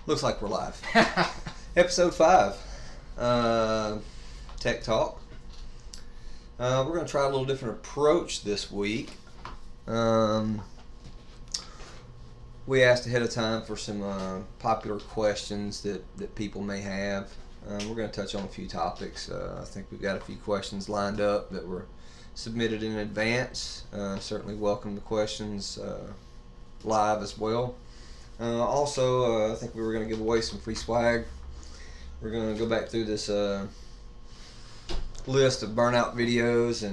Looks like we're live. Episode 5, Tech Talk. We're going to try a little different approach this week. We asked ahead of time for some popular questions that people may have. We're going to touch on a few topics. I think we've got a few questions lined up that were submitted in advance. Certainly welcome the questions live as well. Also, I think we were going to give away some free swag. We're going to go back through this list of burnout videos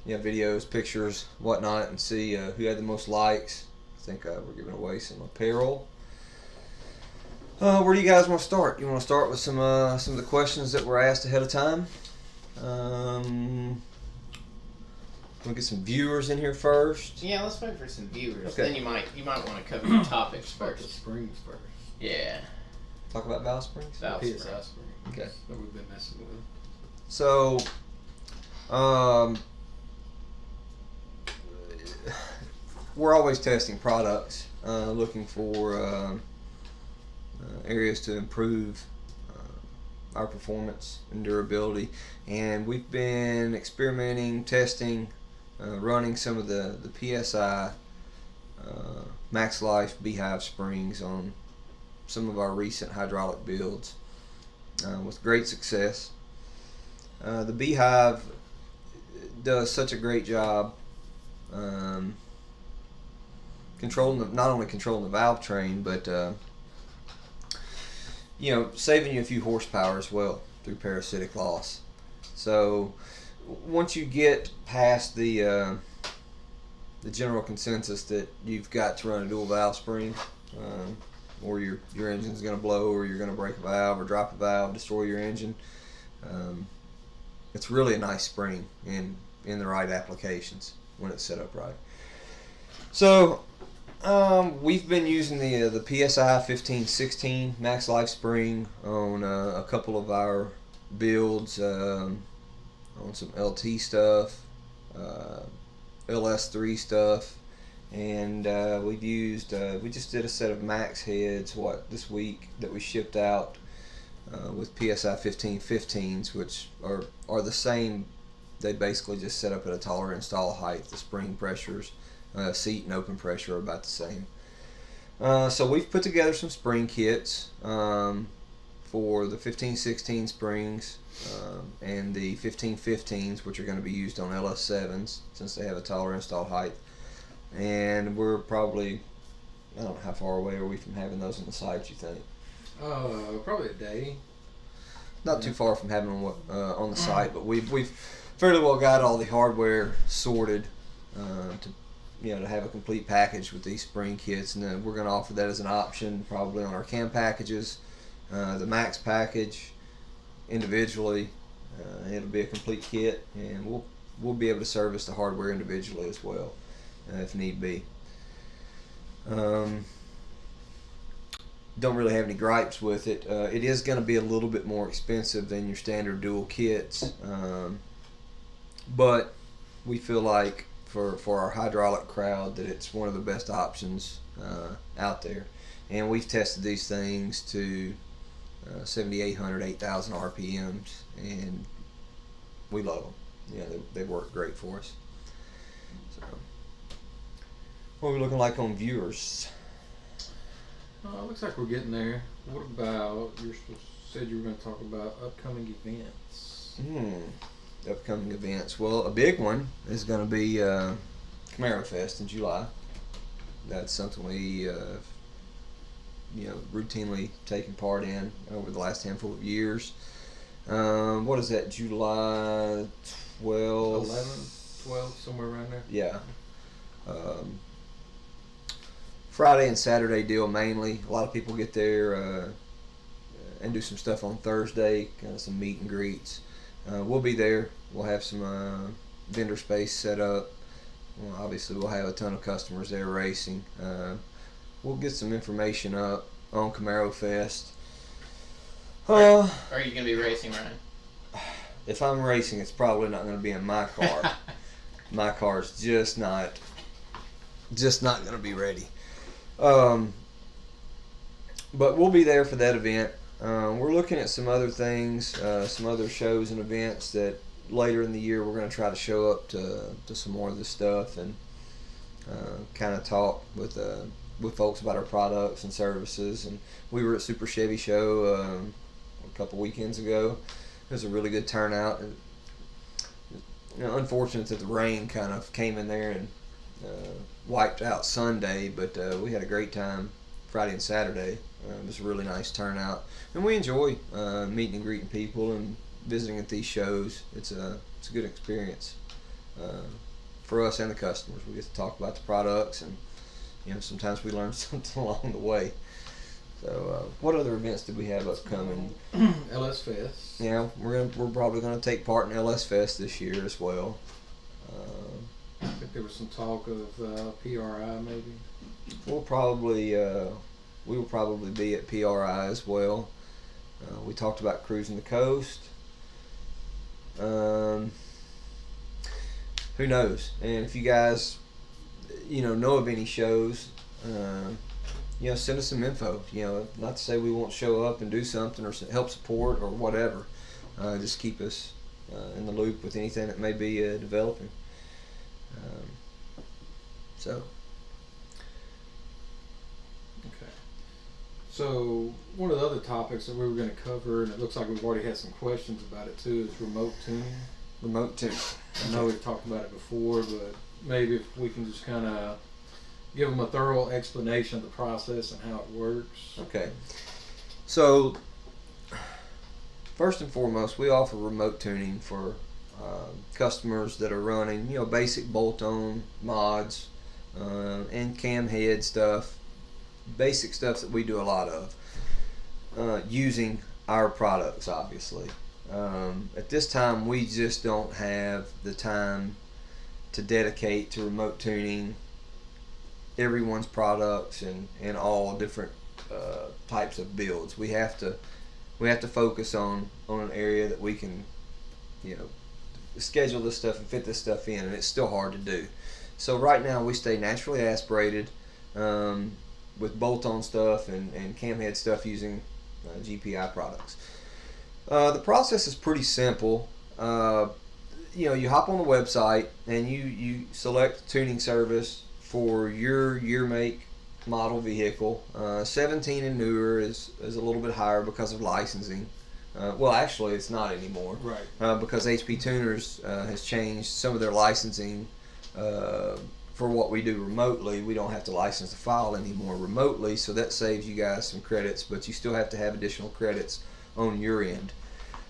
videos, pictures, whatnot, and see who had the most likes. I think we're giving away some apparel. Where do you guys want to start? You want to start with some of the questions that were asked ahead of time? We'll get some viewers in here first. Yeah, let's wait for some viewers. Okay. Then you might want to cover your topics Start the first. springs first. Yeah. Talk about Valve Springs? Valve PSI Springs. springs. Okay. That we've been messing with. So, we're always testing products, looking for areas to improve our performance and durability. And we've been experimenting, testing, running some of the PSI Max Life Beehive springs on some of our recent hydraulic builds with great success. The Beehive does such a great job not only controlling the valve train, but saving you a few horsepower as well through parasitic loss. So once you get past the general consensus that you've got to run a dual valve spring, or your engine's going to blow, or you're going to break a valve or drop a valve, destroy your engine, it's really a nice spring in the right applications when it's set up right. So we've been using the PSI 1516 Max Life spring on a couple of our builds, on some LT stuff, LS3 stuff, and we just did a set of Max heads this week that we shipped out with PSI 1515s, which are the same. They basically just set up at a taller install height. The spring pressures, seat and open pressure are about the same. So we've put together some spring kits for the 1516 springs and the 1515s, which are going to be used on LS7s since they have a taller install height. And we're probably, I don't know, how far away are we from having those on the site, you think? Probably a day. Not too far from having them on the site, but we've fairly well got all the hardware sorted to have a complete package with these spring kits, and then we're going to offer that as an option probably on our cam packages, the Max package individually. It'll be a complete kit, and we'll be able to service the hardware individually as well if need be. Don't really have any gripes with it. It is going to be a little bit more expensive than your standard dual kits, but we feel like for our hydraulic crowd that it's one of the best options out there. And we've tested these things to 7,800, 8,000 RPMs, and we love them. Yeah, they work great for us. So, what are we looking like on viewers? Looks like we're getting there. What about, said you were going to talk about upcoming events. Upcoming events. Well, a big one is going to be Camaro Fest in July. That's something we routinely taken part in over the last handful of years. What is that, July 12th? 11th, 12th, somewhere around there? Yeah. Friday and Saturday deal mainly. A lot of people get there and do some stuff on Thursday, kind of some meet and greets. We'll be there. We'll have some vendor space set up. Well, obviously, we'll have a ton of customers there racing. We'll get some information up on Camaro Fest. Are you going to be racing, Ryan? If I'm racing, it's probably not going to be in my car. My car's just not going to be ready. but we'll be there for that event. We're looking at some other things, some other shows and events that later in the year we're going to try to show up to some more of this stuff and kind of talk with folks about our products and services. And we were at Super Chevy Show a couple weekends ago. It was a really good turnout. And, unfortunate that the rain kind of came in there and wiped out Sunday, but we had a great time Friday and Saturday. It was a really nice turnout, and we enjoy meeting and greeting people and visiting at these shows. It's a good experience for us and the customers. We get to talk about the products, and sometimes we learn something along the way. So, what other events did we have upcoming? LS Fest. Yeah, we're probably gonna take part in LS Fest this year as well. I think there was some talk of PRI maybe. We'll probably we will probably be at PRI as well. We talked about cruising the coast. Who knows? And if you guys know of any shows, send us some info. Not to say we won't show up and do something or help support or whatever. Just keep us in the loop with anything that may be developing. So. Okay. So one of the other topics that we were going to cover, and it looks like we've already had some questions about it too, is remote tuning. Remote tuning. I know we've talked about it before, but maybe if we can just kind of give them a thorough explanation of the process and how it works. Okay. So, first and foremost, we offer remote tuning for customers that are running, basic bolt-on mods and cam head stuff, basic stuff that we do a lot of, using our products, obviously. At this time, we just don't have the time to dedicate to remote tuning everyone's products and all different types of builds. We have to focus on an area that we can schedule this stuff and fit this stuff in, and it's still hard to do. So right now we stay naturally aspirated with bolt-on stuff and cam head stuff using GPI products. The process is pretty simple. You hop on the website and you select the tuning service for your year, make, model vehicle. 17 and newer is a little bit higher because of licensing. Well, actually, it's not anymore. Right. Because HP Tuners has changed some of their licensing for what we do remotely. We don't have to license the file anymore remotely, so that saves you guys some credits, but you still have to have additional credits on your end.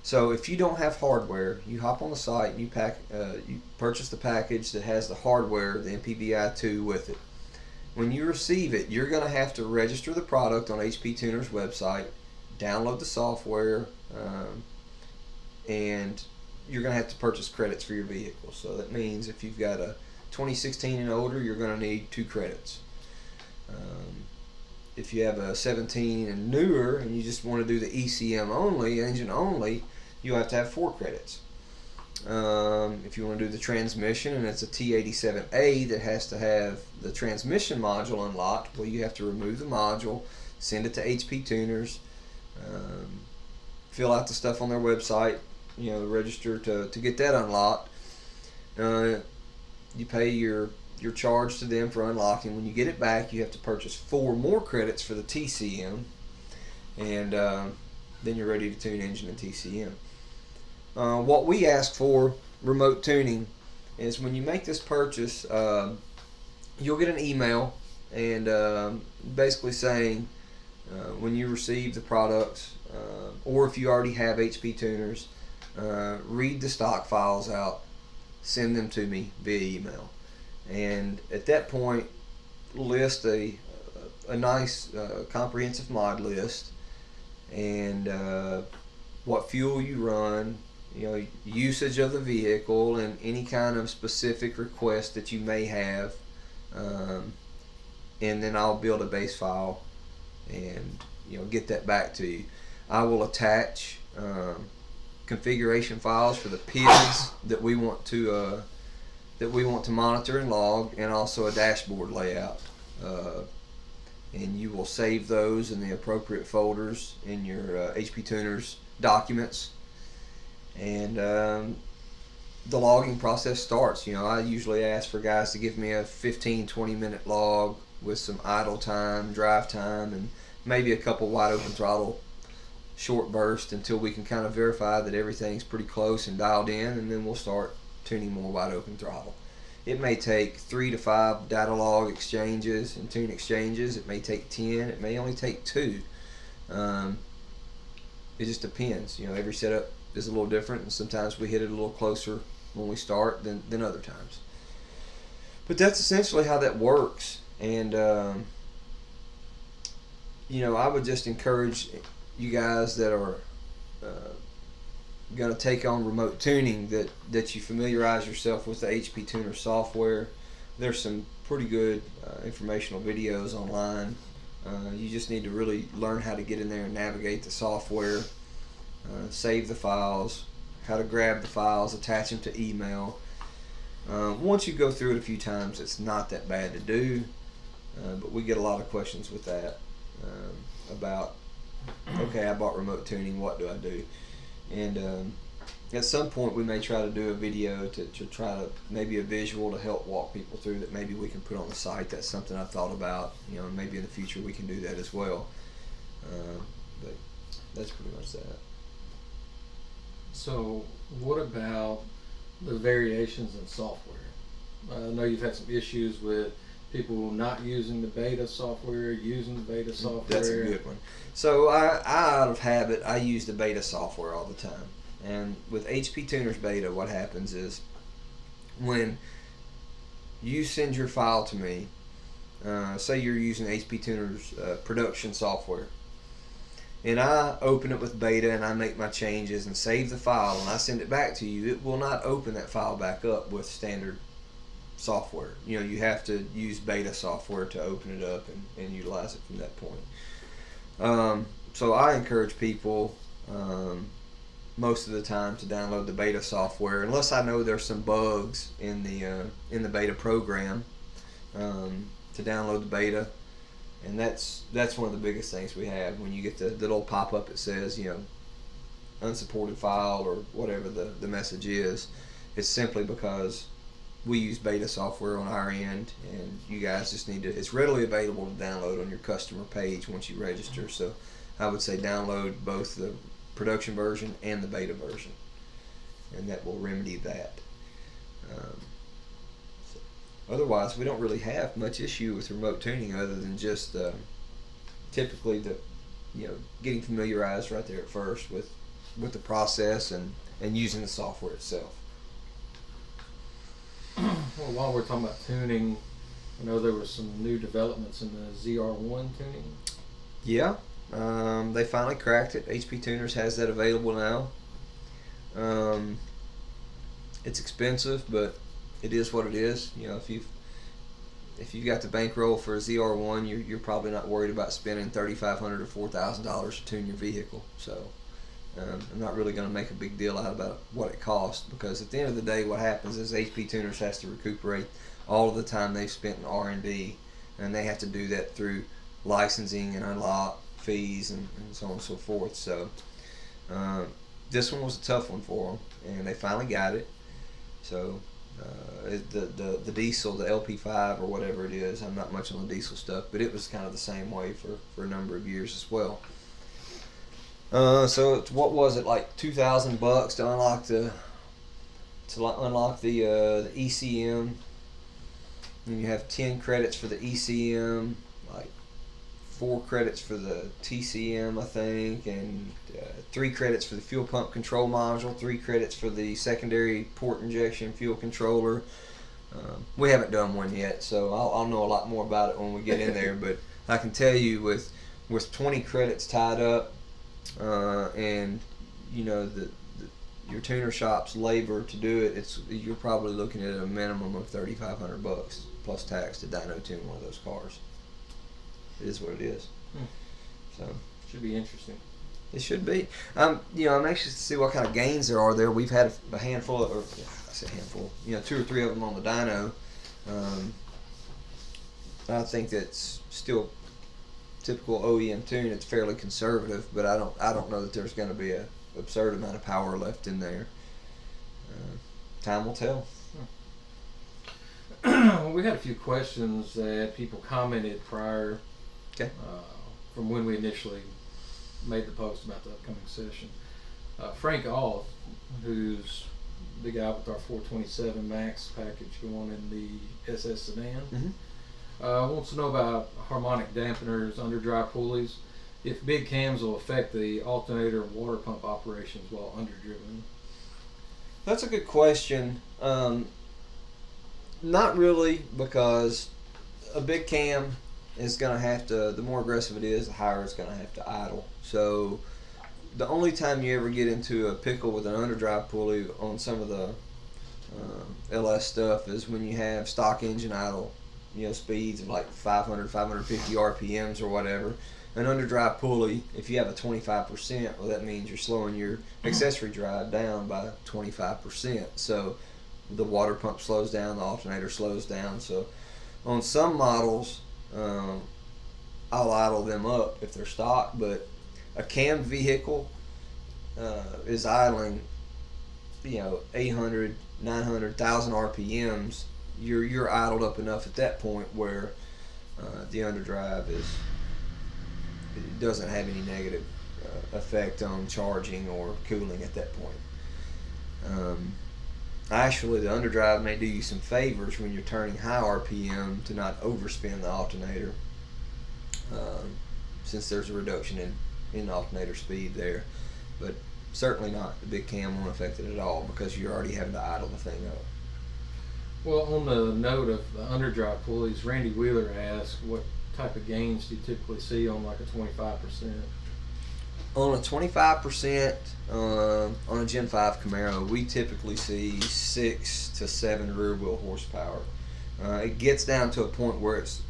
So if you don't have hardware, you hop on the site and you purchase the package that has the hardware, the MPVI2 with it. When you receive it, you're going to have to register the product on HP Tuner's website, download the software, and you're going to have to purchase credits for your vehicle. So that means if you've got a 2016 and older, you're going to need 2 credits. If you have a 17 and newer and you just want to do the ECM only, engine only, you'll have to have 4 credits. If you want to do the transmission and it's a T87A that has to have the transmission module unlocked, well, you have to remove the module, send it to HP Tuners, fill out the stuff on their website, register to get that unlocked. You pay your charge to them for unlocking. When you get it back, you have to purchase 4 more credits for the TCM, and then you're ready to tune engine and TCM. What we ask for remote tuning is when you make this purchase, you'll get an email and basically saying when you receive the products, or if you already have HP Tuners, read the stock files out, send them to me via email, and at that point list a nice comprehensive mod list and what fuel you run, usage of the vehicle, and any kind of specific request that you may have, and then I'll build a base file and get that back to you. I will attach configuration files for the PIDs that we want to monitor and log, and also a dashboard layout and you will save those in the appropriate folders in your HP Tuners documents. And the logging process starts. I usually ask for guys to give me a 15-20 minute log with some idle time, drive time, and maybe a couple wide open throttle short bursts until we can kind of verify that everything's pretty close and dialed in, and then we'll start tuning more wide open throttle. It may take 3 to 5 data log exchanges and tune exchanges. It may take 10. It may only take 2. It just depends. Every setup is a little different, and sometimes we hit it a little closer when we start than other times. But that's essentially how that works. And I would just encourage you guys that are going to take on remote tuning that you familiarize yourself with the HP Tuner software. There's some pretty good informational videos online. You just need to really learn how to get in there and navigate the software, save the files, how to grab the files, attach them to email. Once you go through it a few times, it's not that bad to do, but we get a lot of questions with that about, okay, I bought remote tuning, what do I do? And at some point we may try to do a video to try to, maybe a visual to help walk people through that maybe we can put on the site. That's something I've thought about, maybe in the future we can do that as well. But that's pretty much that. So what about the variations in software? I know you've had some issues with people not using the beta software, using the beta software. That's a good one. So I out of habit, I use the beta software all the time. And with HP Tuners Beta, what happens is when you send your file to me, say you're using HP Tuners production software, and I open it with beta and I make my changes and save the file and I send it back to you, it will not open that file back up with standard software. You have to use beta software to open it up and utilize it from that point. So I encourage people most of the time to download the beta software, unless I know there's some bugs in the beta program, to download the beta. And that's one of the biggest things we have when you get the little pop-up that says unsupported file or whatever the message is. It's simply because we use beta software on our end, and you guys just need to, it's readily available to download on your customer page once you register. So I would say download both the production version and the beta version, and that will remedy that. Otherwise, we don't really have much issue with remote tuning other than just typically getting familiarized right there at first with the process and using the software itself. Well, while we're talking about tuning, I know there were some new developments in the ZR1 tuning. Yeah, they finally cracked it. HP Tuners has that available now. It's expensive, but it is what it is. If you've got the bankroll for a ZR1, you're probably not worried about spending $3,500 or $4,000 to tune your vehicle. So I'm not really going to make a big deal out about what it costs, because at the end of the day, what happens is HP Tuners has to recuperate all of the time they've spent in R&D, and they have to do that through licensing and unlock fees and so on and so forth. So this one was a tough one for them, and they finally got it. So the diesel, the LP5 or whatever it is, I'm not much on the diesel stuff, but it was kind of the same way for a number of years as well. So what was it, like $2,000 to unlock the ECM, and you have 10 credits for the ECM, like 4 credits for the TCM, I think, and 3 credits for the fuel pump control module, 3 credits for the secondary port injection fuel controller. We haven't done one yet, so I'll know a lot more about it when we get in there. But I can tell you, with 20 credits tied up, and your tuner shop's labor to do it, you're probably looking at a minimum of $3,500 plus tax to dyno tune one of those cars. It is what it is. So should be interesting. It should be. I'm anxious to see what kind of gains there are there. We've had a handful of, or I say handful, 2 or 3 of them on the dyno. I think that's still typical OEM tune, it's fairly conservative, but I don't know that there's going to be a absurd amount of power left in there. Time will tell. Well, we had a few questions that people commented prior from when we initially made the post about the upcoming session. Frank All, who's the guy with our 427 Max package going in the SS sedan, wants to know about harmonic dampeners, underdrive pulleys, if big cams will affect the alternator and water pump operations while underdriven. That's a good question. Not really, because a big cam is going to have to, the more aggressive it is, the higher it's going to have to idle. So the only time you ever get into a pickle with an underdrive pulley on some of the LS stuff is when you have stock engine idle, speeds of like 500, 550 RPMs or whatever. An underdrive pulley, if you have a 25%, well, that means you're slowing your accessory drive down by 25%. So the water pump slows down, the alternator slows down. So on some models, I'll idle them up if they're stock, but a cam vehicle is idling, 800, 900, 1,000 RPMs. You're idled up enough at that point where the underdrive doesn't have any negative effect on charging or cooling at that point. Actually, the underdrive may do you some favors when you're turning high RPM to not overspin the alternator, since there's a reduction in alternator speed there. But certainly not, the big cam won't affect it at all because you're already having to idle the thing up. Well, on the note of the underdrive pulleys, Randy Wheeler asked, what type of gains do you typically see on like a 25%? On a 25%, on a Gen 5 Camaro, we typically see 6 to 7 rear wheel horsepower. It gets down to a point where it's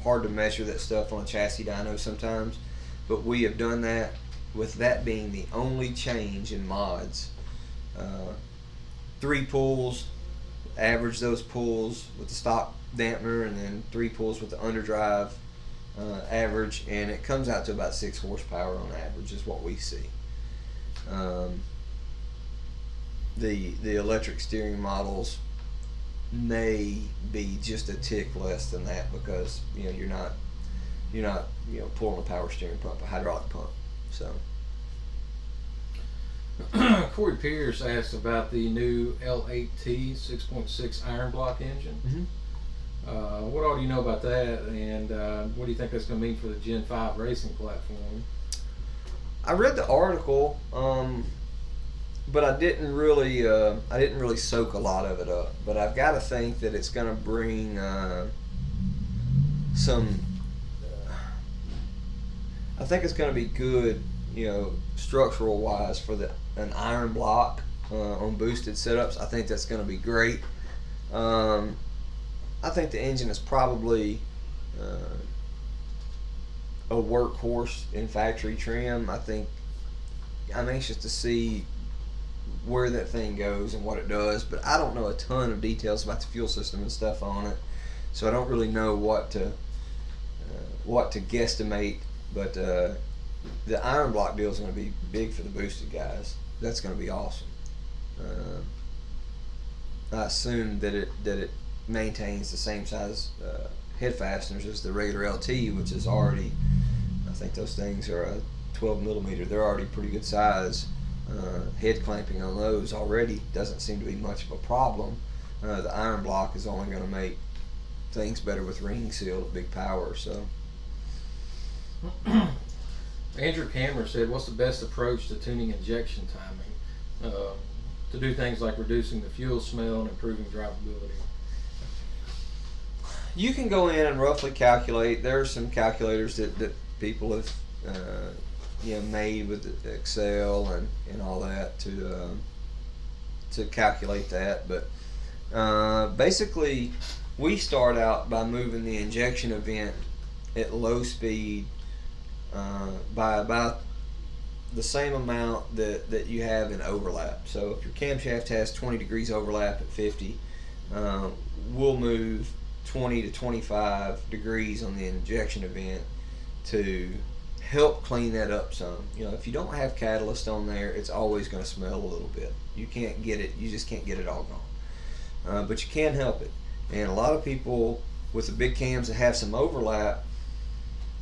hard to measure that stuff on a chassis dyno sometimes, but we have done that with that being the only change in mods. 3 pulls, average those pulls with the stock dampener, and then 3 pulls with the underdrive average, and it comes out to about 6 horsepower on average is what we see. The electric steering models may be just a tick less than that because you're not pulling a power steering pump, a hydraulic pump. So Corey Pierce asked about the new L8T 6.6 iron block engine. What all do you know about that, and what do you think that's going to mean for the Gen 5 racing platform? I read the article, but I didn't really soak a lot of it up. But I've got to think that it's going to bring some. I think it's going to be good, structural wise for an iron block on boosted setups. I think that's going to be great. I think the engine is probably a workhorse in factory trim. I'm anxious to see where that thing goes and what it does, but I don't know a ton of details about the fuel system and stuff on it, so I don't really know what to guesstimate. But the iron block deal is going to be big for the boosted guys. That's going to be awesome. I assume that it maintains the same size head fasteners as the regular LT, which is already, I think those things are a 12 millimeter. They're already pretty good size. Head clamping on those already doesn't seem to be much of a problem. The iron block is only going to make things better with ring seal at big power. So Andrew Cameron said, what's the best approach to tuning injection timing to do things like reducing the fuel smell and improving drivability? You can go in and roughly calculate. There are some calculators that people have made with Excel and all that to calculate that. But basically, we start out by moving the injection event at low speed by about the same amount that you have in overlap. So if your camshaft has 20 degrees overlap at 50, we'll move 20 to 25 degrees on the injection event to help clean that up some. If you don't have catalyst on there, it's always going to smell a little bit. You can't get it. You just can't get it all gone. But you can help it. And a lot of people with the big cams that have some overlap,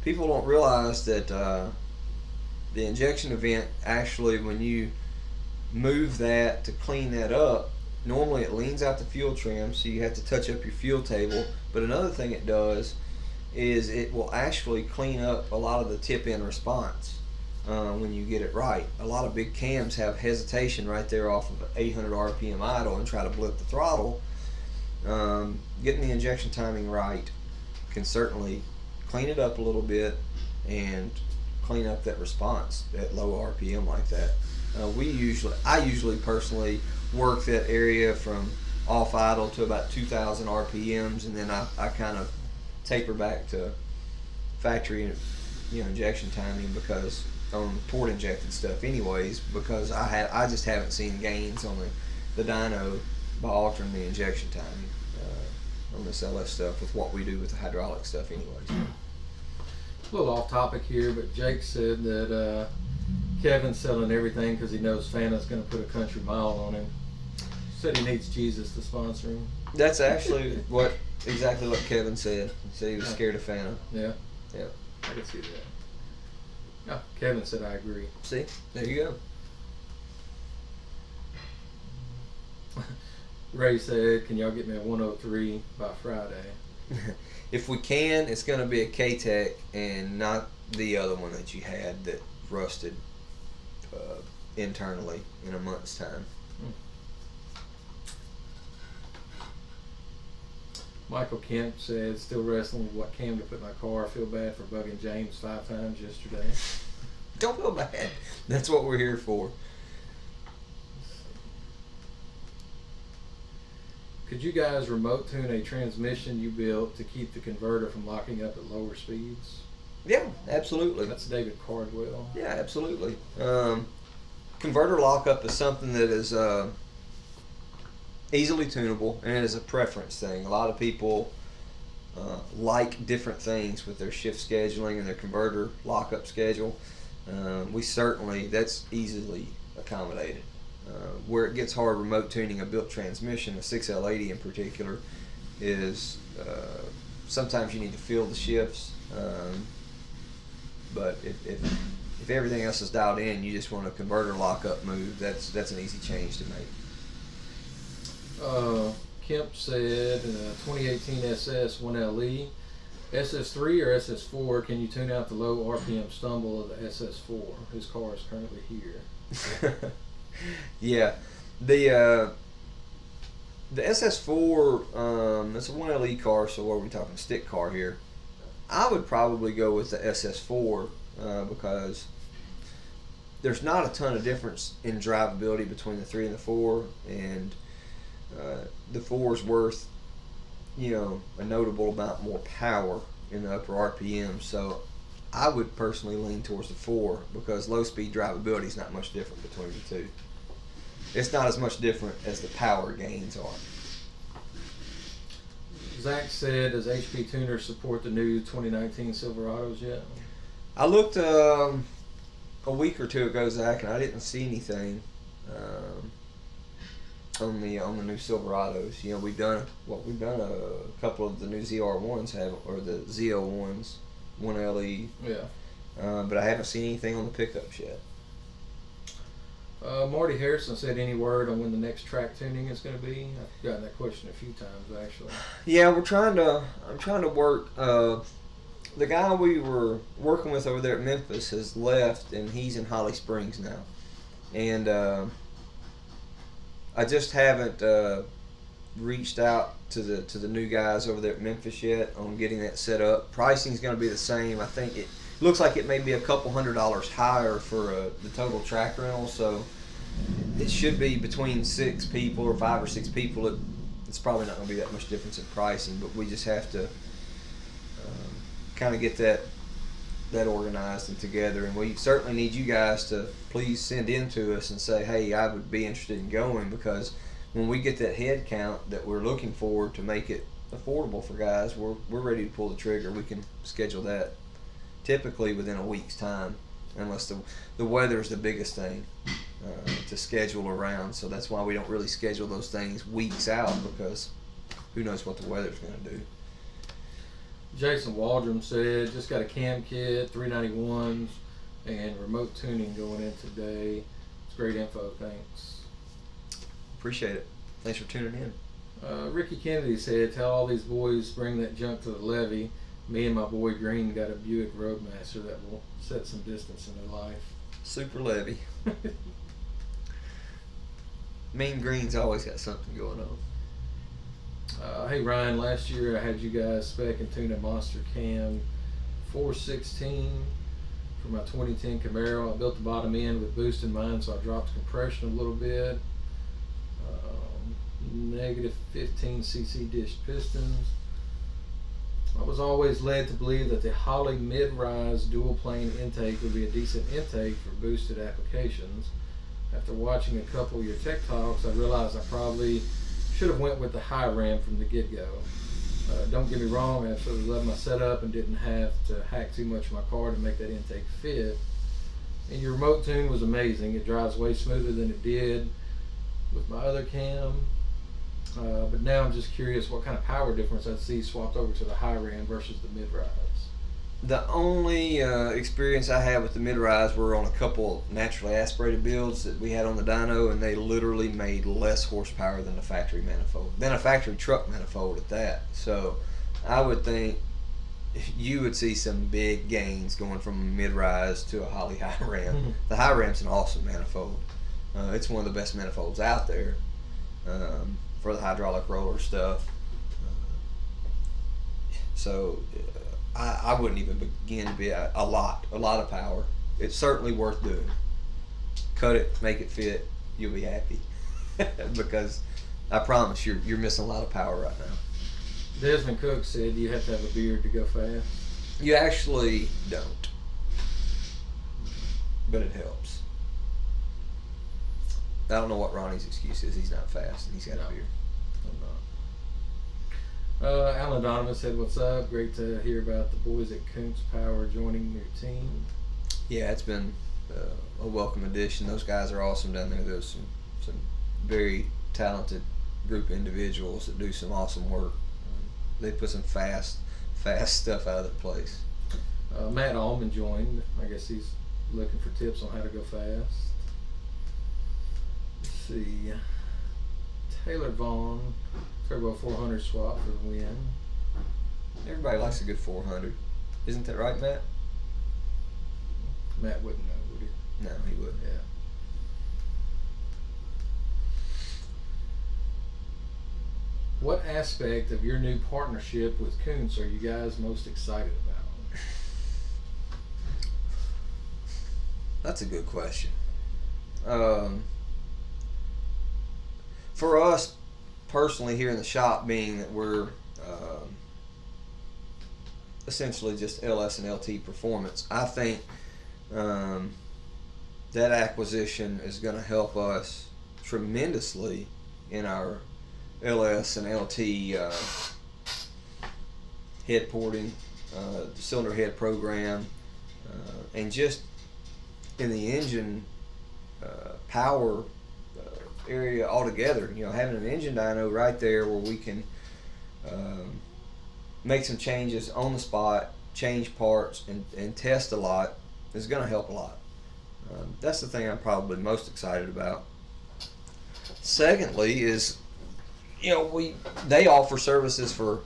people don't realize that the injection event actually, when you move that to clean that up, normally it leans out the fuel trim, so you have to touch up your fuel table. But another thing it does is it will actually clean up a lot of the tip-in response when you get it right. A lot of big cams have hesitation right there off of 800 RPM idle and try to blip the throttle. Getting the injection timing right can certainly clean it up a little bit and clean up that response at low RPM like that. I usually personally work that area from off idle to about 2,000 RPMs, and then I kind of taper back to factory injection timing, because on port injected stuff anyways, because I just haven't seen gains on the dyno by altering the injection timing on this LS stuff with what we do with the hydraulic stuff anyways. A little off topic here, but Jake said that Kevin's selling everything because he knows Fana's going to put a country mile on him. Said he needs Jesus to sponsor him. That's actually exactly what Kevin said. He said he was scared of Fana. Yeah. Yep. I can see that. No, Kevin said I agree. See? There you go. Ray said, can y'all get me a 103 by Friday? If we can, it's going to be a K-Tech and not the other one that you had that rusted internally in a month's time. Michael Kemp said, still wrestling with what cam to put in my car. I feel bad for bugging James 5 times yesterday. Don't feel bad. That's what we're here for. Could you guys remote tune a transmission you built to keep the converter from locking up at lower speeds? Yeah, absolutely. That's David Cardwell. Yeah, absolutely. Converter lockup is something that is easily tunable, and it is a preference thing. A lot of people like different things with their shift scheduling and their converter lockup schedule. That's easily accommodated. Where it gets hard remote tuning a built transmission, a 6L80 in particular, is sometimes you need to feel the shifts. But if everything else is dialed in, you just want a converter lockup move, that's an easy change to make. Kemp said 2018 SS 1LE, SS3 or SS4, can you tune out the low RPM stumble of the SS4? His car is currently here. Yeah, the SS4, it's a 1LE car, so what are we talking, stick car here? I would probably go with the SS4 because there's not a ton of difference in drivability between the 3 and the 4, and the 4 is worth a notable amount more power in the upper RPM. So I would personally lean towards the 4 because low speed drivability is not much different between the two. It's not as much different as the power gains are. Zach said, does HP Tuner support the new 2019 Silverados yet? I looked a week or two ago, Zach, and I didn't see anything on the new Silverados. We've done a couple of the new ZR1s or the ZL1s, 1LE. Yeah. But I haven't seen anything on the pickups yet. Marty Harrison said, any word on when the next track tuning is going to be? I've gotten that question a few times actually. Yeah, I'm trying to work. The guy we were working with over there at Memphis has left, and he's in Holly Springs now. And I just haven't reached out to the new guys over there at Memphis yet on getting that set up. Pricing's going to be the same. I think it looks like it may be a couple $100 higher for the total track rental, so it should be between 6 people or 5 or 6 people. It's probably not going to be that much difference in pricing, but we just have to kind of get that organized and together. And we certainly need you guys to please send in to us and say, hey, I would be interested in going, because when we get that head count that we're looking for to make it affordable for guys, we're ready to pull the trigger. We can schedule that typically within a week's time, unless the weather is the biggest thing to schedule around. So that's why we don't really schedule those things weeks out, because who knows what the weather's going to do. Jason Waldron said, just got a cam kit, 391s, and remote tuning going in today. It's great info, thanks. Appreciate it. Thanks for tuning in. Ricky Kennedy said, tell all these boys bring that junk to the levee. Me and my boy Green got a Buick Roadmaster that will set some distance in their life. Super levee. Mean Green's always got something going on. Hey Ryan, last year I had you guys spec and tune a Monster Cam 416 for my 2010 Camaro. I built the bottom end with boost in mind, so I dropped compression a little bit. Negative 15 cc dish pistons. I was always led to believe that the Holley mid-rise dual plane intake would be a decent intake for boosted applications. After watching a couple of your tech talks, I realized I probably should have went with the high ram from the get-go. Don't get me wrong, I absolutely love my setup and didn't have to hack too much of my car to make that intake fit. And your remote tune was amazing. It drives way smoother than it did with my other cam. But now I'm just curious what kind of power difference I'd see swapped over to the high ram versus the mid-rise. The only experience I had with the mid-rise were on a couple naturally aspirated builds that we had on the dyno, and they literally made less horsepower than the factory manifold, than a factory truck manifold at that. So I would think you would see some big gains going from mid-rise to a Holley high ram. Mm-hmm. The high ram's an awesome manifold. It's one of the best manifolds out there for the hydraulic roller stuff. So I wouldn't even begin to be a lot of power. It's certainly worth doing. Cut it, make it fit, you'll be happy. Because I promise you're missing a lot of power right now. Desmond Cook said you have to have a beard to go fast. You actually don't, but it helps. I don't know what Ronnie's excuse is. He's not fast and he's got a beard. I'm not. Alan Donovan said, what's up? Great to hear about the boys at Kuntz Power joining your team. Yeah, it's been a welcome addition. Those guys are awesome down there. There's some very talented group of individuals that do some awesome work. They put some fast stuff out of their place. Matt Allman joined. I guess he's looking for tips on how to go fast. Let's see. Taylor Vaughn, Turbo 400 swap for the win. Everybody likes a good 400. Isn't that right, Matt? Matt wouldn't know, would he? No, he wouldn't. Yeah. What aspect of your new partnership with Kuntz are you guys most excited about? That's a good question. For us personally here in the shop, being that we're essentially just LS and LT performance, I think that acquisition is going to help us tremendously in our LS and LT head porting, cylinder head program, and just in the engine power area altogether. You know, having an engine dyno right there where we can make some changes on the spot, change parts, and test a lot is going to help a lot. That's the thing I'm probably most excited about. Secondly is, you know, they offer services for,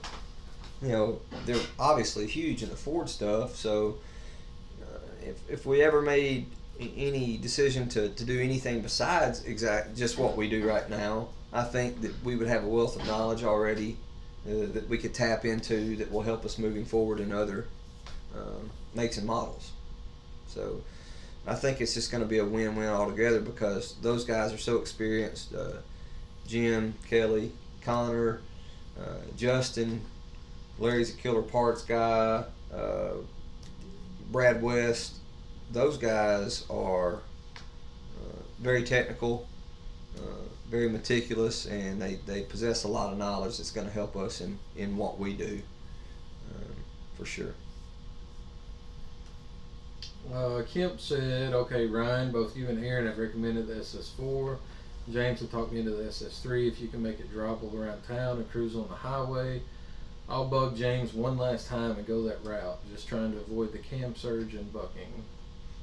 you know, they're obviously huge in the Ford stuff. So if we ever made any decision to do anything besides just what we do right now, I think that we would have a wealth of knowledge already that we could tap into that will help us moving forward in other makes and models. So I think it's just going to be a win-win altogether because those guys are so experienced. Jim, Kelly, Connor, Justin, Larry's a killer parts guy, Brad West. Those guys are very technical, very meticulous, and they possess a lot of knowledge that's going to help us in what we do, for sure. Kemp said, okay, Ryan, both you and Aaron have recommended the SS4. James had talked me into the SS3 if you can make it drivable around town and cruise on the highway. I'll bug James one last time and go that route, just trying to avoid the cam surge and bucking.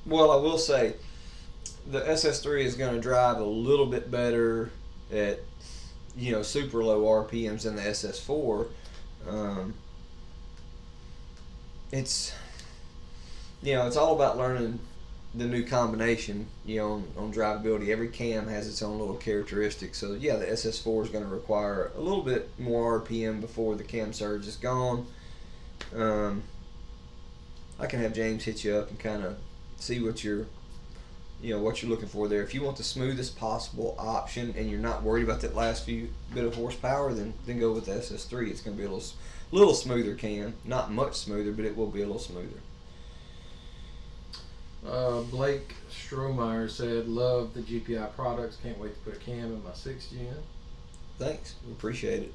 Well, I will say, the SS3 is going to drive a little bit better at, super low RPMs than the SS4. It's all about learning the new combination, on drivability. Every cam has its own little characteristics. So, yeah, the SS4 is going to require a little bit more RPM before the cam surge is gone. I can have James hit you up and kind of see what you're looking for there. If you want the smoothest possible option and you're not worried about that last few bit of horsepower, then go with the SS3. It's going to be a little smoother cam. Not much smoother, but it will be a little smoother. Blake Strohmeyer said, love the GPI products. Can't wait to put a cam in my 6th gen. Thanks. We appreciate it.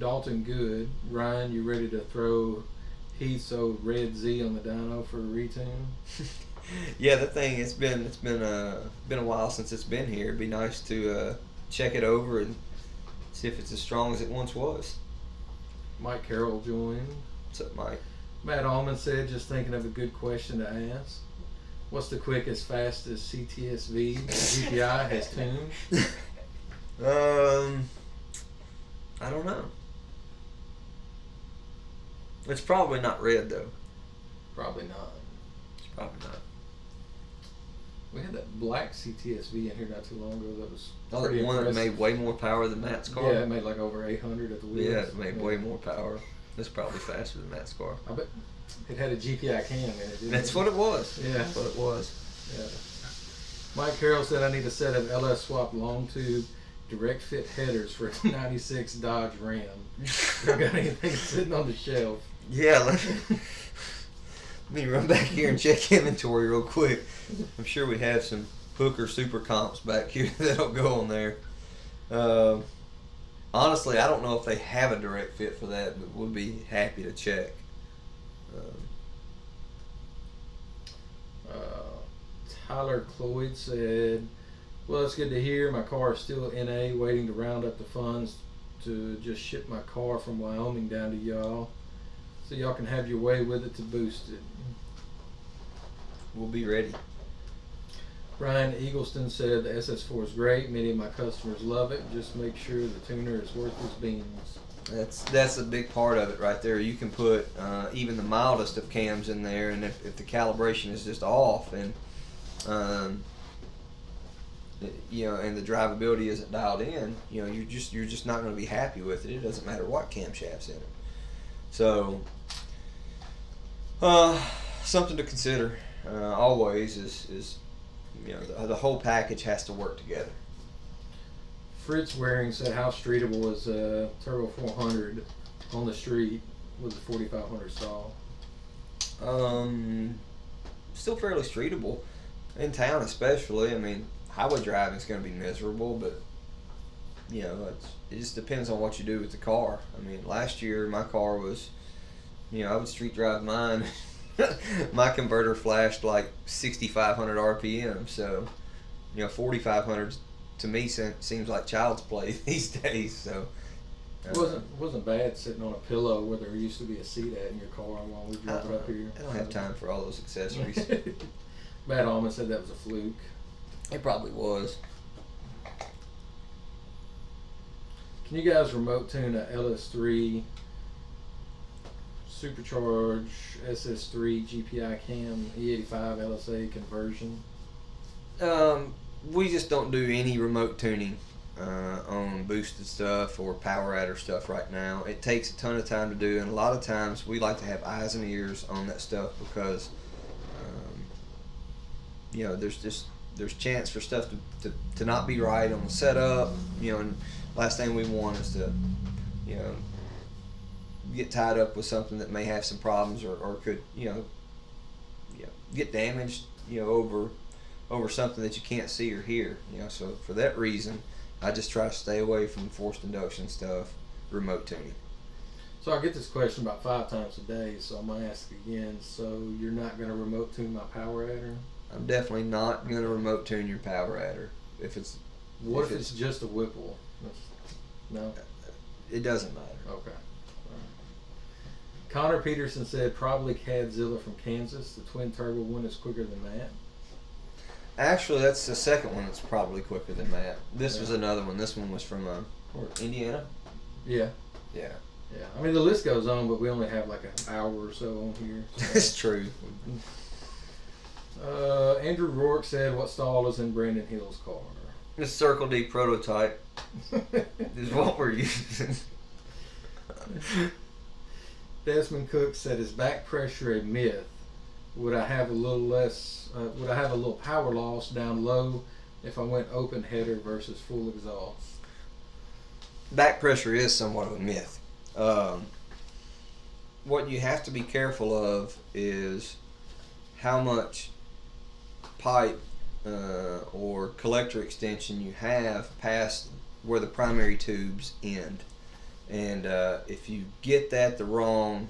Dalton Good. Ryan, you ready to throw Heath's old Red Z on the dyno for a retune? Yeah, the thing, it's been a while since it's been here. It'd be nice to check it over and see if it's as strong as it once was. Mike Carroll joined. What's up, Mike? Matt Allman said, just thinking of a good question to ask. What's the quickest, fastest CTSV GPI has tuned? I don't know. It's probably not red, though. Probably not. It's probably not. We had that black CTSV in here not too long ago that was the one that made way more power than Matt's car? Yeah, it made like over 800 at the wheels. Yeah, it made way more power. It's probably faster than Matt's car. I bet it had a GPI cam in it, didn't That's it? what it was. Yeah. That's what it was. Yeah. Mike Carroll said, I need a set of LS swap long tube direct fit headers for a 96 Dodge Ram. Don't got anything sitting on the shelf. Yeah, let me run back here and check inventory real quick. I'm sure we have some Hooker super comps back here that'll go on there. Honestly, I don't know if they have a direct fit for that, but we'll be happy to check. Tyler Cloyd said, well, it's good to hear. My car is still NA, waiting to round up the funds to just ship my car from Wyoming down to y'all, so y'all can have your way with it to boost it. We'll be ready. Ryan Eagleston said the SS4 is great. Many of my customers love it. Just make sure the tuner is worth his beans. That's a big part of it right there. You can put even the mildest of cams in there, and if the calibration is just off, and and the drivability isn't dialed in, you're just not going to be happy with it. It doesn't matter what camshaft's in it. So something to consider always is the whole package has to work together. Fritz Waring said, how streetable is Turbo 400 on the street with the 4500 stall? Still fairly streetable. In town especially. I mean, highway driving is going to be miserable, but it just depends on what you do with the car. I mean, last year my car was, I would street drive mine. My converter flashed like 6,500 RPM, so 4,500 to me seems like child's play these days. So it wasn't bad sitting on a pillow where there used to be a seat at in your car while we drove it up here. I don't have time for all those accessories. Matt Allman said that was a fluke. It probably was. Can you guys remote tune a LS3 supercharged SS3 GPI cam E85 LSA conversion? We just don't do any remote tuning on boosted stuff or power adder stuff right now. It takes a ton of time to do, and a lot of times we like to have eyes and ears on that stuff because there's chance for stuff to not be right on the setup, and last thing we want is to get tied up with something that may have some problems or could get damaged over something that you can't see or hear. So for that reason I just try to stay away from forced induction stuff, remote tuning. So I get this question about 5 times a day, so I'm gonna ask again. So you're not gonna remote tune my power adder? I'm definitely not gonna remote tune your power adder. If it's What if it's just a Whipple? No? It doesn't matter. Okay. Connor Peterson said probably Cadzilla from Kansas. The twin turbo one is quicker than that. Actually, that's the second one that's probably quicker than that. This was another one. This one was from Indiana. Yeah. Yeah. Yeah. I mean, the list goes on, but we only have like an hour or so on here. So. That's true. Andrew Rourke said, what stall is in Brandon Hill's car? The Circle D prototype is what we're using. Desmond Cook said, is back pressure a myth? Would I have a little less? Would I have a little power loss down low if I went open header versus full exhaust? Back pressure is somewhat of a myth. What you have to be careful of is how much pipe or collector extension you have past where the primary tubes end. And if you get that the wrong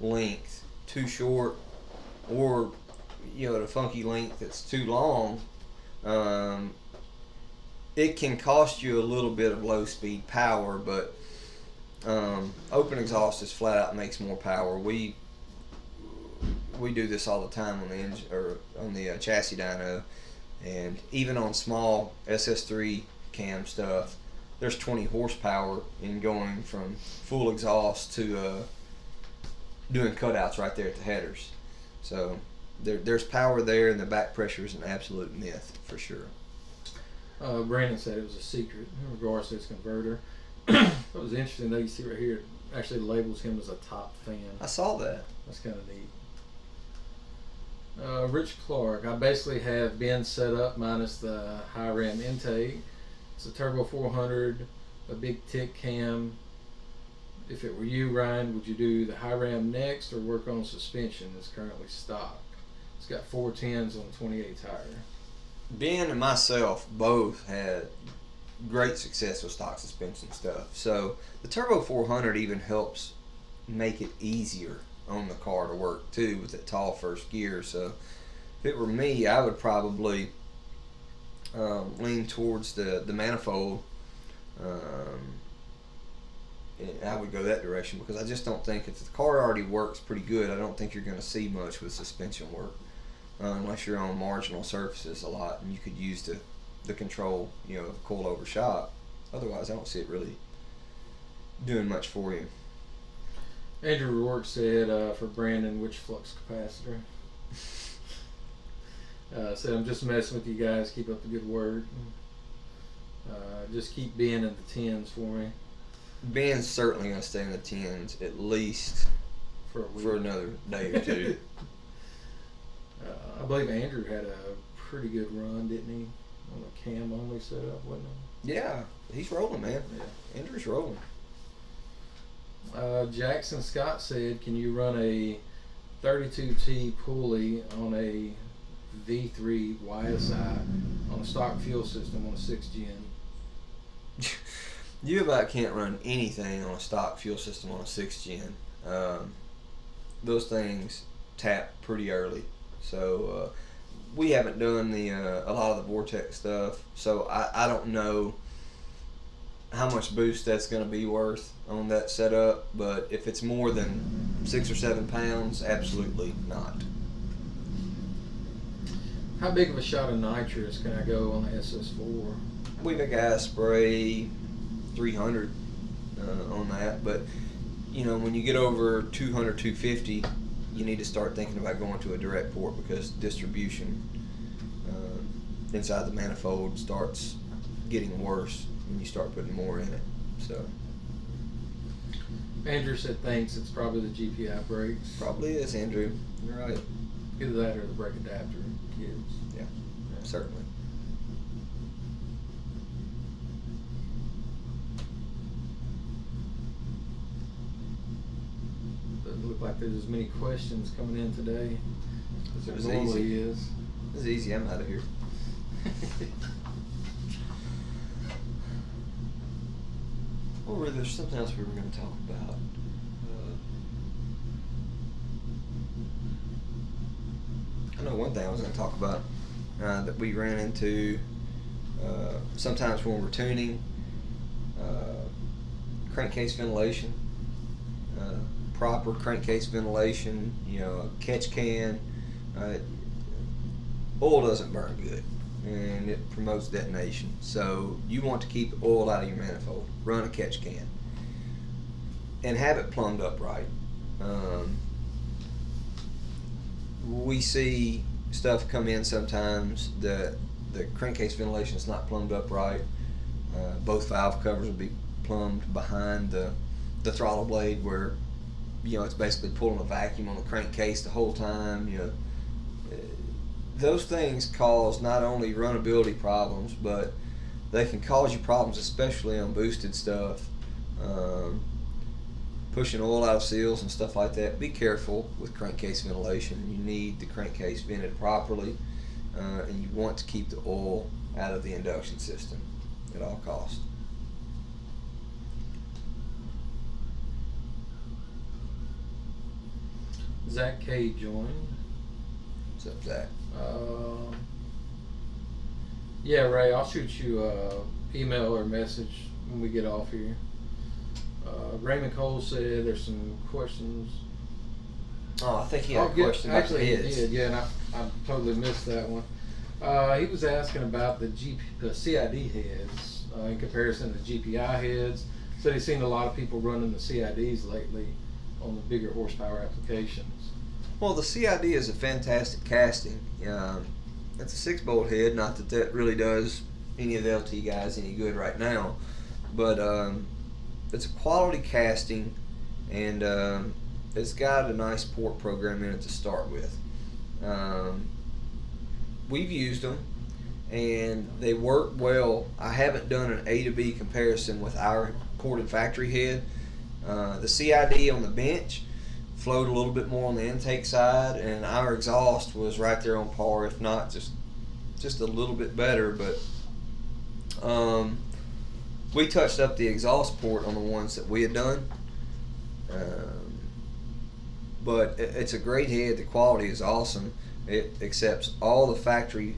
length, too short, or the funky length that's too long, it can cost you a little bit of low speed power, but open exhaust just flat out makes more power. We do this all the time on the engine or on the chassis dyno, and even on small SS3 cam stuff, there's 20 horsepower in going from full exhaust to doing cutouts right there at the headers. So there's power there, and the back pressure is an absolute myth for sure. Brandon said it was a secret in regards to his converter. That was interesting though. You see right here, it actually labels him as a top fan. I saw that. That's kind of neat. Rich Clark, I basically have been set up minus the high ram intake. It's a turbo 400, a big tick cam. If it were you, Ryan, would you do the high ram next or work on suspension that's currently stock? It's got 410s on 28 tire. Ben and myself both had great success with stock suspension stuff. So the Turbo 400 even helps make it easier on the car to work too with that tall first gear. So if it were me, I would probably lean towards the manifold. I would go that direction because I just don't think if the car already works pretty good, I don't think you're going to see much with suspension work unless you're on marginal surfaces a lot and you could use the control, coil over shock. Otherwise, I don't see it really doing much for you. Andrew Rourke said, for Brandon, which flux capacitor? Said, I'm just messing with you guys. Keep up the good work. Just keep being in the 10s for me. Ben's certainly going to stay in the 10s at least for another day or two. I believe Andrew had a pretty good run, didn't he? On the cam only setup, wasn't he? Yeah, he's rolling, man. Yeah. Andrew's rolling. Jackson Scott said, can you run a 32T pulley on a V3 Whyisign on a stock fuel system on a 6th gen? You about can't run anything on a stock fuel system on a 6th gen. Those things tap pretty early. So we haven't done a lot of the Vortex stuff, so I don't know how much boost that's going to be worth on that setup, but if it's more than 6 or 7 pounds, absolutely not. How big of a shot of nitrous can I go on the SS4? We've got guys spray 300 on that, but when you get over 200, 250, you need to start thinking about going to a direct port because distribution inside the manifold starts getting worse when you start putting more in it. So Andrew said thanks, it's probably the GPI brakes. Probably is, Andrew. You're right. Either that or the brake adapter kids. Yeah. Certainly. Doesn't look like there's as many questions coming in today as there It was normally easy. is. It's easy. I'm out of here. Or there's something else we were going to talk about. one thing I was going to talk about that we ran into sometimes when we're tuning, crankcase ventilation, proper crankcase ventilation, a catch can. Oil doesn't burn good, and it promotes detonation. So you want to keep oil out of your manifold. Run a catch can and have it plumbed up right. We see stuff come in sometimes that the crankcase ventilation is not plumbed up right. Both valve covers will be plumbed behind the throttle blade, where it's basically pulling a vacuum on the crankcase the whole time. Those things cause not only runnability problems, but they can cause you problems, especially on boosted stuff. Pushing oil out of seals and stuff like that. Be careful with crankcase ventilation. You need the crankcase vented properly, and you want to keep the oil out of the induction system at all costs. Zach K joined. What's up, Zach? Yeah, Ray, I'll shoot you a email or message when we get off here. Raymond Cole said there's some questions. Oh, I think he had a question about the heads. He did, yeah, and I totally missed that one. He was asking about the CID heads in comparison to GPI heads. Said he's seen a lot of people running the CIDs lately on the bigger horsepower applications. Well, the CID is a fantastic casting. It's a 6-bolt head, not that really does any of the LT guys any good right now, but it's a quality casting, and it's got a nice port program in it to start with. We've used them, and they work well. I haven't done an A to B comparison with our ported factory head. The CID on the bench flowed a little bit more on the intake side, and our exhaust was right there on par, if not just a little bit better. But we touched up the exhaust port on the ones that we had done, but it's a great head. The quality is awesome. It accepts all the factory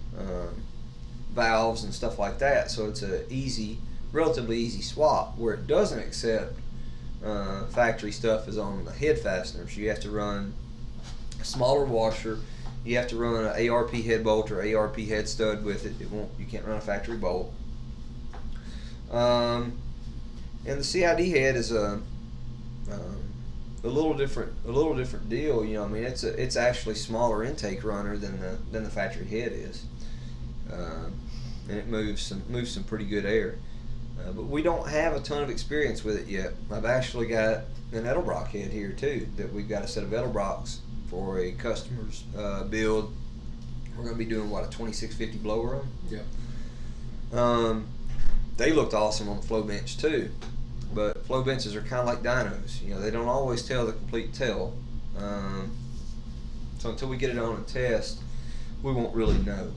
valves and stuff like that, so it's a relatively easy swap. Where it doesn't accept factory stuff is on the head fasteners. You have to run a smaller washer. You have to run an ARP head bolt or ARP head stud with it. You can't run a factory bolt. And the CID head is a little different deal. It's actually smaller intake runner than the factory head is, and it moves some pretty good air. But we don't have a ton of experience with it yet. I've actually got an Edelbrock head here too, that we've got a set of Edelbrocks for a customer's build. We're going to be doing a 2650 blower on. Yeah. They looked awesome on the flow bench too, but flow benches are kind of like dynos. They don't always tell the complete tale. So until we get it on a test, we won't really know.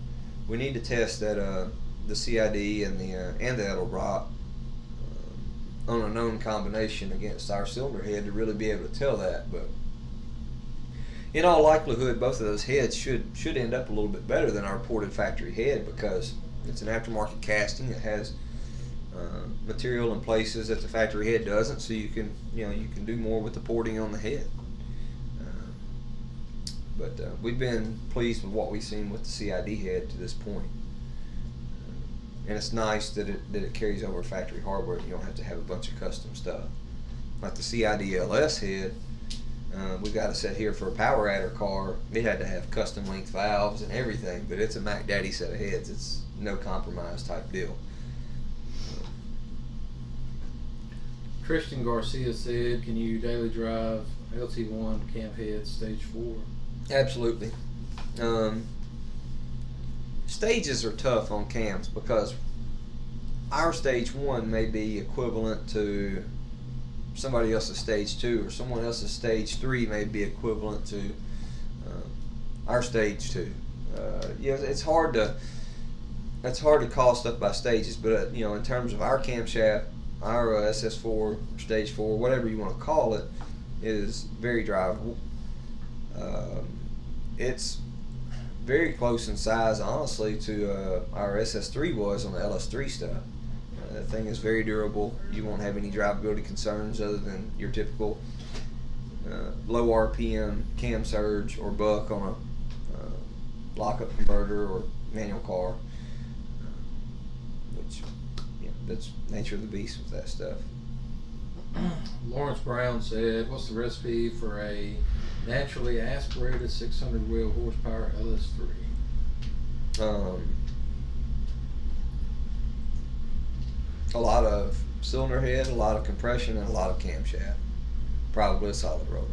We need to test that the CID and the Edelbrock on a known combination against our cylinder head to really be able to tell that. But in all likelihood, both of those heads should end up a little bit better than our ported factory head, because it's an aftermarket casting that has material in places that the factory head doesn't, so you can do more with the porting on the head. But we've been pleased with what we've seen with the CID head to this point. And it's nice that it carries over factory hardware. You don't have to have a bunch of custom stuff. Like the CID LS head, we've got a set here for a power adder car. It had to have custom length valves and everything, but it's a Mac Daddy set of heads. It's no compromise type deal. Christian Garcia said, can you daily drive LT1 cam head stage 4? Absolutely. Stages are tough on cams because our stage 1 may be equivalent to somebody else's stage 2, or someone else's stage 3 may be equivalent to our stage 2. It's hard to call stuff by stages, but in terms of our camshaft, our SS4, stage 4, whatever you want to call it, is very drivable. It's very close in size, honestly, to our SS3 was on the LS3 stuff. That thing is very durable. You won't have any drivability concerns other than your typical low RPM cam surge or buck on a lockup converter or manual car, which that's nature of the beast with that stuff. Lawrence Brown said, what's the recipe for a naturally aspirated 600 wheel horsepower LS3? A lot of cylinder head, a lot of compression, and a lot of camshaft. Probably a solid roller.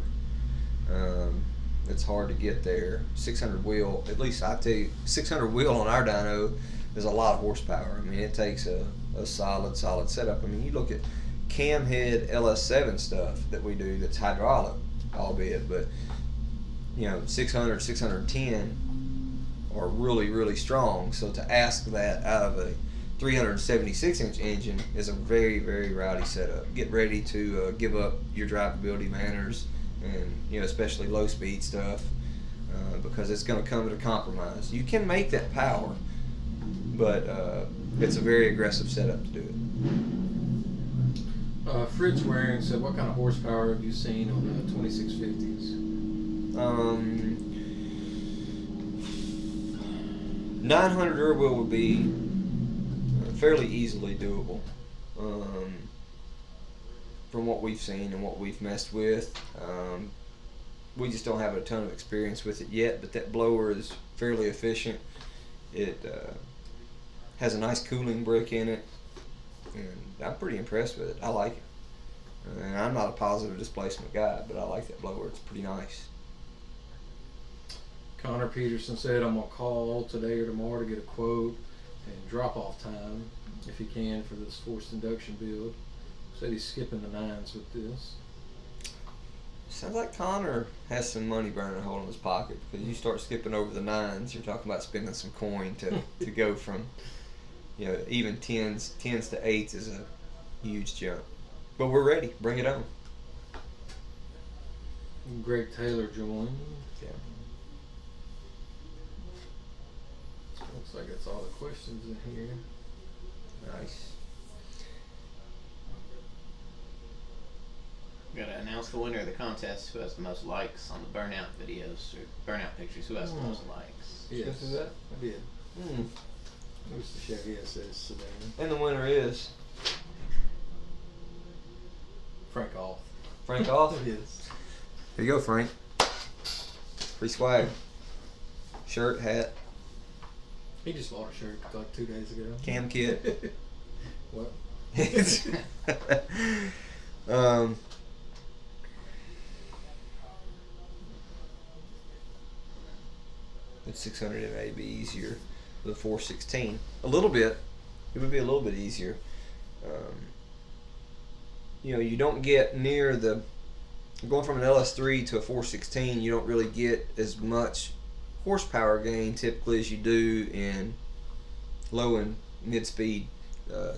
It's hard to get there. 600 wheel, at least I tell you, 600 wheel on our dyno is a lot of horsepower. I mean, it takes a solid setup. I mean, you look at cam head LS7 stuff that we do that's hydraulic, albeit, but 600, 610 are really strong. So to ask that out of a 376-inch engine is a very rowdy setup. Get ready to give up your drivability manners and especially low speed stuff because it's going to come at a compromise. You can make that power, but it's a very aggressive setup to do it. Fritz Waring said, what kind of horsepower have you seen on the 2650s? 900 rear wheel would be fairly easily doable from what we've seen and what we've messed with. We just don't have a ton of experience with it yet, but that blower is fairly efficient. It has a nice cooling brick in it, and I'm pretty impressed with it. I like it. And I'm not a positive displacement guy, but I like that blower. It's pretty nice. Connor Peterson said, I'm going to call today or tomorrow to get a quote and drop-off time, if he can, for this forced induction build. Said he's skipping the 9s with this. Sounds like Connor has some money burning a hole in his pocket, because you start skipping over the 9s, you're talking about spending some coin to go from, even 10s to 8s is a huge jump. But we're ready. Bring it on. Greg Taylor joined. Yeah. Looks like that's all the questions in here. Nice. We gotta announce the winner of the contest. Who has the most likes on the burnout videos or burnout pictures? Who has the most likes? Yes, do that? I did. It was the Chevy SS sedan. And the winner is Frank Off. Frank Off. Yes. Here you go, Frank. Free swag. Shirt, hat, He just bought a shirt like 2 days ago. cam kit. What? It's Would 600 MA be easier with a 416? A little bit. It would be a little bit easier. You don't get near the going from an LS3 to a 416. You don't really get as much horsepower gain typically as you do in low and mid speed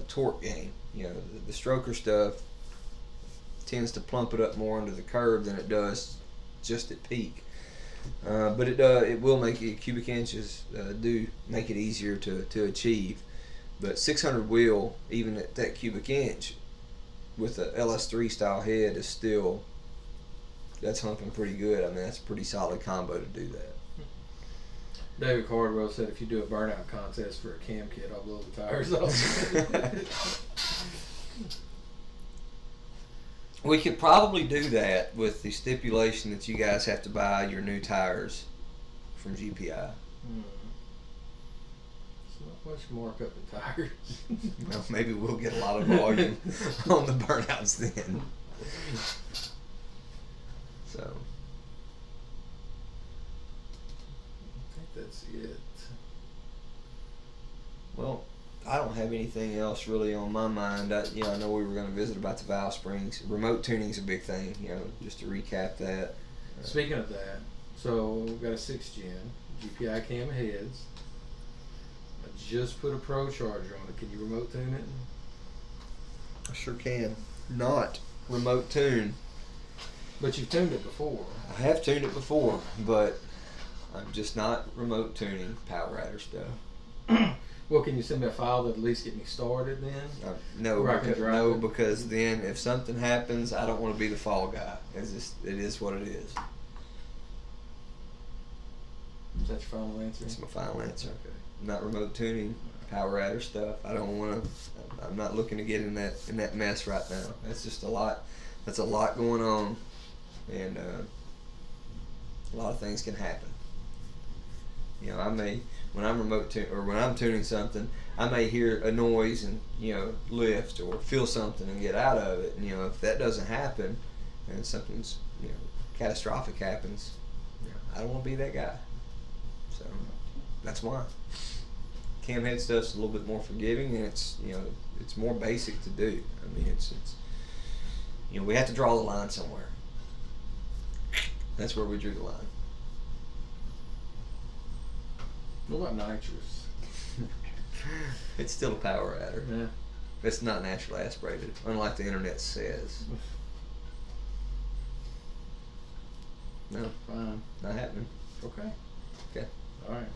torque gain. The stroker stuff tends to plump it up more under the curve than it does just at peak. But it will make it, cubic inches do make it easier to achieve. But 600 wheel, even at that cubic inch, with the LS3 style head is still, that's humping pretty good. I mean, that's a pretty solid combo to do that. David Cardwell said, if you do a burnout contest for a cam kit, I'll blow the tires off. We could probably do that with the stipulation that you guys have to buy your new tires from GPI. It's not much markup in tires. Well, maybe we'll get a lot of volume on the burnouts then. So. I think that's it. Well, I don't have anything else really on my mind. I know we were going to visit about the valve springs. Remote tuning is a big thing, just to recap that. Speaking of that, so we've got a 6th gen GPI cam heads. I just put a Pro charger on it. Can you remote tune it? I sure can. Not remote tune. But you've tuned it before. I have tuned it before, but I'm just not remote tuning power adder stuff. Well, can you send me a file that at least get me started then? No, Where I can drive it? because then if something happens, I don't want to be the fall guy. It is what it is. Is that your final answer? That's my final answer. Okay. Not remote tuning power adder stuff. I don't want to. I'm not looking to get in that mess right now. That's just a lot. That's a lot going on, and a lot of things can happen. You know, I may, when I'm when I'm tuning something, I may hear a noise and, you know, lift or feel something and get out of it. And, you know, if that doesn't happen and something's, you know, catastrophic happens, you know, I don't want to be that guy. So that's why. Cam head stuff's a little bit more forgiving, and it's, you know, it's more basic to do. I mean, it's you know, we have to draw the line somewhere. That's where we drew the line. What about nitrous? It's still a power adder. Yeah. It's not naturally aspirated, unlike the internet says. No, Fine. not happening. Okay. Okay. All right.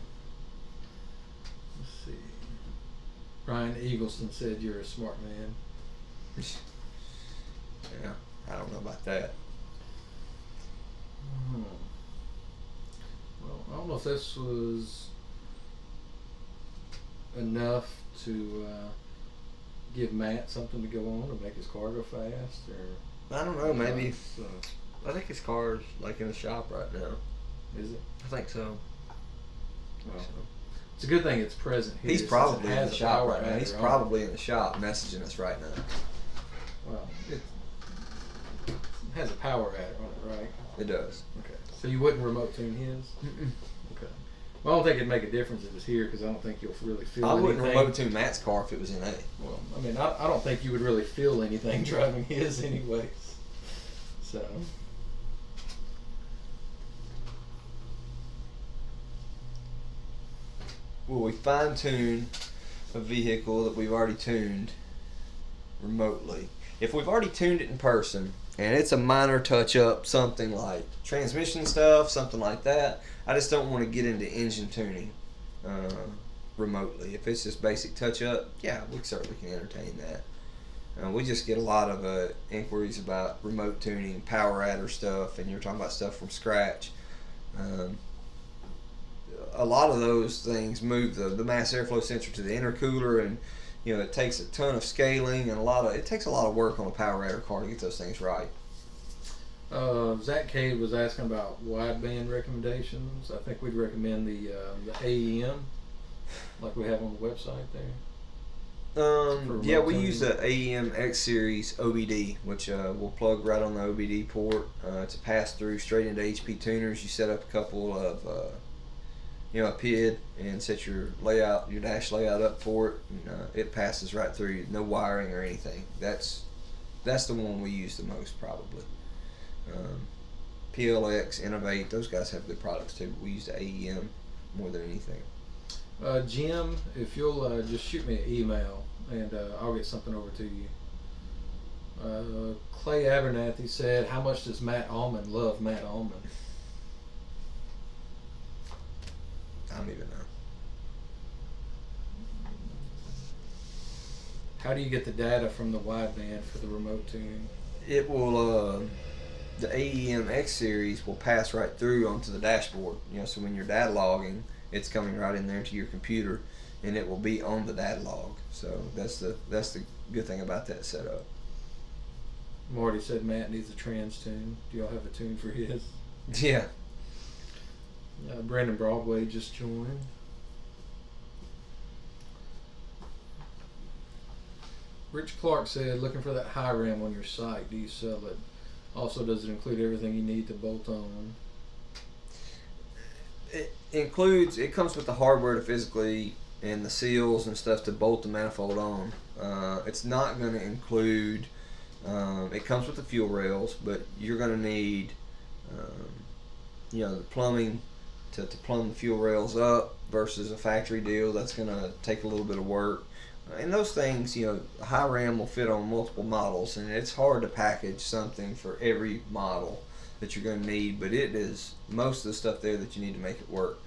Let's see. Ryan Eagleston said you're a smart man. Yeah, I don't know about that. Well, I don't know if this was enough to give Matt something to go on to make his car go fast, or I don't know. Maybe. So, I think his car's like in the shop right now. is it? I think so. Well, it's a good thing it's present here. He's since probably it in has the a shop power right now. adder He's on probably in the shop messaging us right now. it. Well, it has a power adder on it, right? It does. Okay. So you wouldn't remote tune his? Mm-mm. Okay. Well, I don't think it'd make a difference if it's here because I don't think you'll really feel I wouldn't anything. remote tune Matt's car if it was in A. Well, I mean, I don't think you would really feel anything driving his anyways. So. Will we fine tune a vehicle that we've already tuned remotely? If we've already tuned it in person and it's a minor touch up, something like transmission stuff, something like that, I just don't want to get into engine tuning remotely. If it's just basic touch up, yeah, we certainly can entertain that. We just get a lot of inquiries about remote tuning, power adder stuff, and you're talking about stuff from scratch. A lot of those things move the mass airflow sensor to the intercooler, and you know it takes a ton of scaling and it takes a lot of work on a power adder car to get those things right. Zach Cade was asking about wideband recommendations. I think we'd recommend the AEM, like we have on the website there. Yeah, we use the AEM X Series OBD, which we'll plug right on the OBD port. It's a pass through straight into HP tuners. You set up a couple of a PID and set your dash layout up for it, and it passes right through. No wiring or anything. That's the one we use the most probably. PLX, Innovate, those guys have good products too. But we use the AEM more than anything. Jim, if you'll just shoot me an email and I'll get something over to you. Clay Abernathy said, "How much does Matt Allman love Matt Allman?" I don't even know. How do you get the data from the wideband for the remote tuning? It will. The AEM X Series will pass right through onto the dashboard. You know, so when you're data logging, it's coming right in there to your computer, and it will be on the data log. So that's the good thing about that setup. Marty said Matt needs a trans tune. Do y'all have a tune for his? Yeah. Brandon Broadway just joined. Rich Clark said, "Looking for that high ram on your site. Do you sell it? Also, does it include everything you need to bolt on?" It comes with the hardware to physically and the seals and stuff to bolt the manifold on. It's not going to include. It comes with the fuel rails, but you're going to need, the plumbing to plumb the fuel rails up versus a factory deal. That's going to take a little bit of work. And those things, high ram will fit on multiple models, and it's hard to package something for every model. that you're going to need, but it is most of the stuff there that you need to make it work.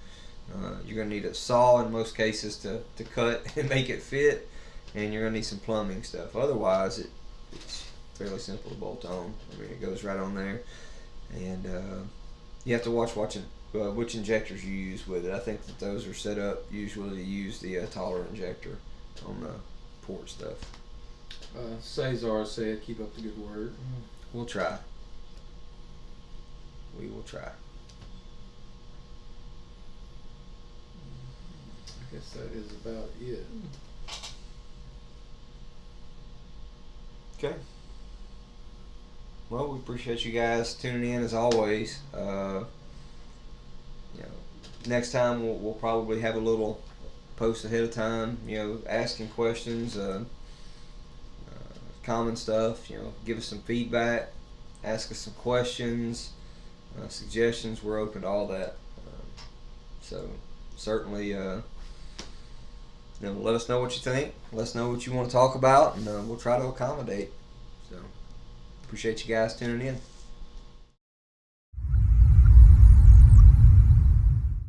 You're going to need a saw in most cases to cut and make it fit, and you're going to need some plumbing stuff. Otherwise, it's fairly simple to bolt on. I mean, it goes right on there, and you have to watch which injectors you use with it. I think that those are set up usually to use the taller injector on the port stuff. Cesar said, keep up the good work. We'll try. We will try. I guess that is about it. Okay. Well, we appreciate you guys tuning in as always. Next time we'll probably have a little post ahead of time. Asking questions, common stuff. Give us some feedback, ask us some questions, suggestions. We're open to all that. So certainly, let us know what you think. Let us know what you want to talk about, and we'll try to accommodate. So appreciate you guys tuning in.